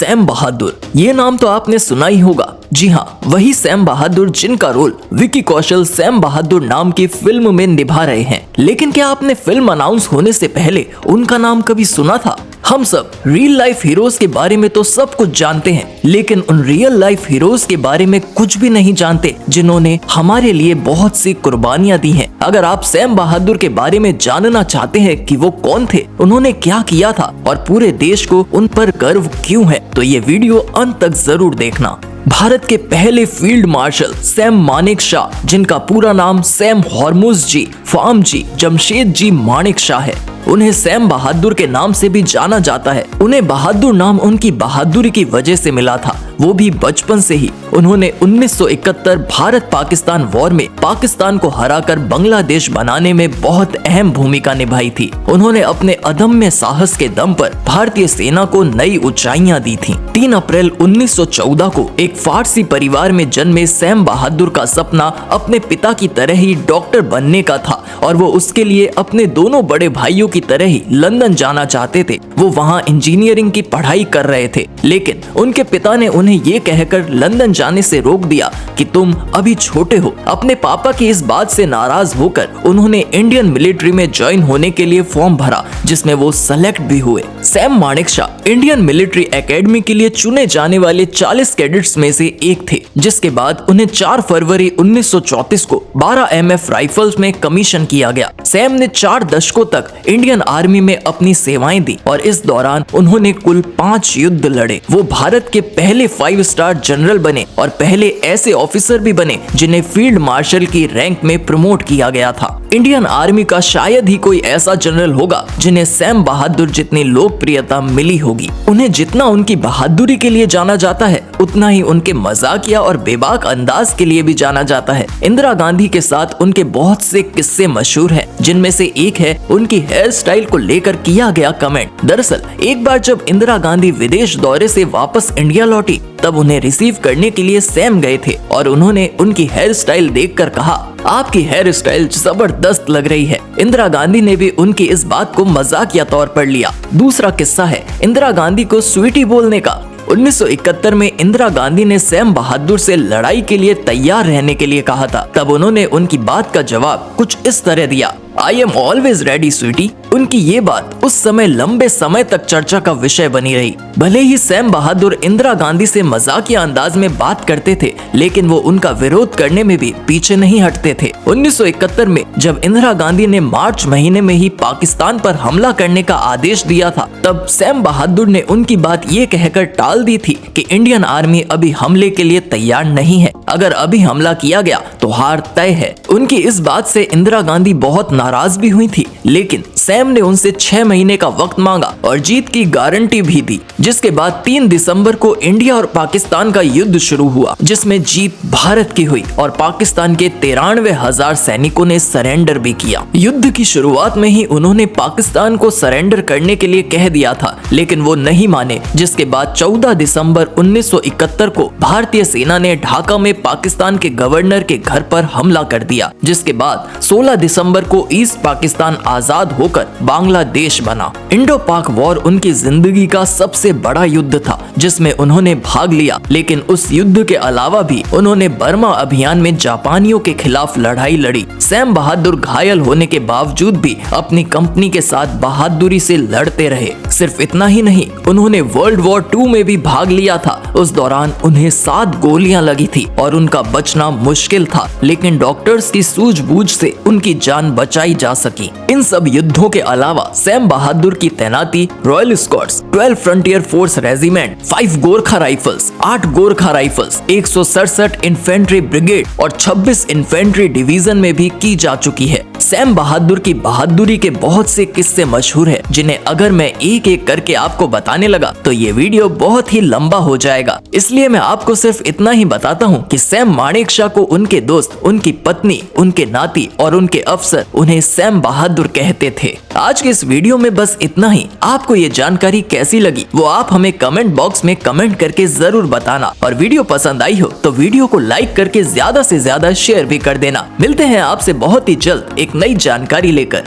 Sam बहादुर, ये नाम तो आपने सुना ही होगा। जी हाँ, वही सैम बहादुर जिनका रोल विकी कौशल सैम बहादुर नाम की फिल्म में निभा रहे हैं। लेकिन क्या आपने फिल्म अनाउंस होने से पहले उनका नाम कभी सुना था? हम सब रियल लाइफ हीरोज के बारे में तो सब कुछ जानते हैं, लेकिन उन रियल लाइफ हीरोज के बारे में कुछ भी नहीं जानते जिन्होंने हमारे लिए बहुत सी कुर्बानियां दी हैं। अगर आप सैम बहादुर के बारे में जानना चाहते हैं कि वो कौन थे, उन्होंने क्या किया था और पूरे देश को उन पर गर्व क्यों है, तो ये वीडियो अंत तक जरूर देखना। भारत के पहले फील्ड मार्शल सैम मानेकशॉ, जिनका पूरा नाम सैम हॉर्मुज जी फार्म जी जमशेद जी मानेकशॉ है, उन्हें सैम बहादुर के नाम से भी जाना जाता है। उन्हें बहादुर नाम उनकी बहादुरी की वजह से मिला था, वो भी बचपन से ही। उन्होंने 1971 भारत पाकिस्तान वॉर में पाकिस्तान को हराकर बांग्लादेश बनाने में बहुत अहम भूमिका निभाई थी। उन्होंने अपने अदम्य साहस के दम पर भारतीय सेना को नई ऊंचाइयां दी थीं। 3 अप्रैल 1914 को एक फारसी परिवार में जन्मे सैम बहादुर का सपना अपने पिता की तरह ही डॉक्टर बनने का था और वो उसके लिए अपने दोनों बड़े भाइयों की तरह ही लंदन जाना चाहते थे। वो वहाँ इंजीनियरिंग की पढ़ाई कर रहे थे, लेकिन उनके पिता ने उन्हें ये कहकर लंदन जाने से रोक दिया कि तुम अभी छोटे हो। अपने पापा की इस बात से नाराज होकर उन्होंने इंडियन मिलिट्री में ज्वाइन होने के लिए फॉर्म भरा, जिसमें वो सेलेक्ट भी हुए। Sam Manekshaw Indian military academy के लिए चुने जाने वाले 40 कैडेट्स में से एक थे, जिसके बाद उन्हें 4 फरवरी 1934 को 12 MF राइफल्स में कमीशन किया गया। सैम ने 4 दशकों तक इंडियन आर्मी में अपनी सेवाएं दी और इस दौरान उन्होंने कुल 5 युद्ध लड़े। वो भारत के पहले 5 स्टार जनरल बने और पहले ऐसे ऑफिसर भी बने जिन्हें फील्ड मार्शल की रैंक में प्रमोट किया गया था। इंडियन आर्मी का शायद ही कोई ऐसा जनरल होगा जिन्हें सैम बहादुर जितनी लोकप्रियता मिली होगी। उन्हें जितना उनकी बहादुरी के लिए जाना जाता है, उतना ही उनके मजाकिया और बेबाक अंदाज के लिए भी जाना जाता है। इंदिरा गांधी के साथ उनके बहुत से किस्से मशहूर हैं, जिनमें से एक है उनकी हेयर स्टाइल को लेकर किया गया कमेंट। दरअसल एक बार जब इंदिरा गांधी विदेश दौरे से वापस इंडिया लौटी, तब उन्हें रिसीव करने के लिए सैम गए थे और उन्होंने उनकी हेयर स्टाइल देखकर कहा, आपकी हेयर स्टाइल जबरदस्त लग रही है। इंदिरा गांधी ने भी उनकी इस बात को मजाकिया तौर पर लिया। दूसरा किस्सा है इंदिरा गांधी को स्वीटी बोलने का। 1971 में इंदिरा गांधी ने सैम बहादुर से लड़ाई के लिए तैयार रहने के लिए कहा था। तब उन्होंने उनकी बात का जवाब कुछ इस तरह दिया, I am always ready sweetie. उनकी ये बात उस समय लंबे समय तक चर्चा का विषय बनी रही। भले ही सैम बहादुर इंदिरा गांधी से मजाकिया अंदाज में बात करते थे, लेकिन वो उनका विरोध करने में भी पीछे नहीं हटते थे। 1971 में जब इंदिरा गांधी ने मार्च महीने में ही पाकिस्तान पर हमला करने का आदेश दिया था, तब सैम बहादुर ने उनकी बात ये कहकर टाल दी थी कि इंडियन आर्मी अभी हमले के लिए तैयार नहीं है, अगर अभी हमला किया गया तो हार तय है। उनकी इस बात से इंदिरा गांधी बहुत नाराज भी हुई थी, लेकिन सैम ने उनसे 6 महीने का वक्त मांगा और जीत की गारंटी भी दी। जिसके बाद 3 दिसंबर को इंडिया और पाकिस्तान का युद्ध शुरू हुआ, जिसमें जीत भारत की हुई और पाकिस्तान के 93,000 सैनिकों ने सरेंडर भी किया। युद्ध की शुरुआत में ही उन्होंने पाकिस्तान को सरेंडर करने के लिए कह दिया था, लेकिन वो नहीं माने। जिसके बाद 14 दिसंबर 1971 को भारतीय सेना ने ढाका में पाकिस्तान के गवर्नर के घर पर हमला कर दिया। जिसके बाद 16 दिसंबर को ईस्ट पाकिस्तान आजाद होकर बांग्लादेश बना। इंडो पाक वॉर उनकी जिंदगी का सबसे बड़ा युद्ध था, जिसमें उन्होंने भाग लिया। लेकिन उस युद्ध के अलावा भी उन्होंने बर्मा अभियान में जापानियों के खिलाफ लड़ाई लड़ी। सैम बहादुर घायल होने के बावजूद भी अपनी कंपनी के साथ बहादुरी से लड़ते रहे। सिर्फ इतना ही नहीं, उन्होंने वर्ल्ड वॉर 2 में भी भाग लिया था। उस दौरान उन्हें 7 गोलियां लगी थी और उनका बचना मुश्किल था, लेकिन डॉक्टर्स की सूझबूझ से उनकी जान बचाई जा सकी। इन सब युद्धों के अलावा सैम बहादुर की तैनाती Royal Scots, 12 Frontier Force Regiment, 5 Gorkha Rifles, 8 Gorkha Rifles, 167 infantry brigade और 26 इन्फेंट्री डिवीजन में भी की जा चुकी है। सैम बहादुर की बहादुरी के बहुत से किस्से मशहूर हैं, जिन्हें अगर मैं एक एक करके आपको बताने लगा तो ये वीडियो बहुत ही लंबा हो जाएगा। इसलिए मैं आपको सिर्फ इतना ही बताता हूँ कि सैम मानेकशॉ को उनके दोस्त, उनकी पत्नी, उनके नाती और उनके अफसर उन्हें सैम बहादुर कहते थे। आज के इस वीडियो में बस इतना ही। आपको ये जानकारी कैसी लगी वो आप हमें कमेंट बॉक्स में कमेंट करके जरूर बताना, और वीडियो पसंद आई हो तो वीडियो को लाइक करके ज्यादा से ज्यादा शेयर भी कर देना। मिलते हैं आपसे बहुत ही जल्द एक नई जानकारी लेकर।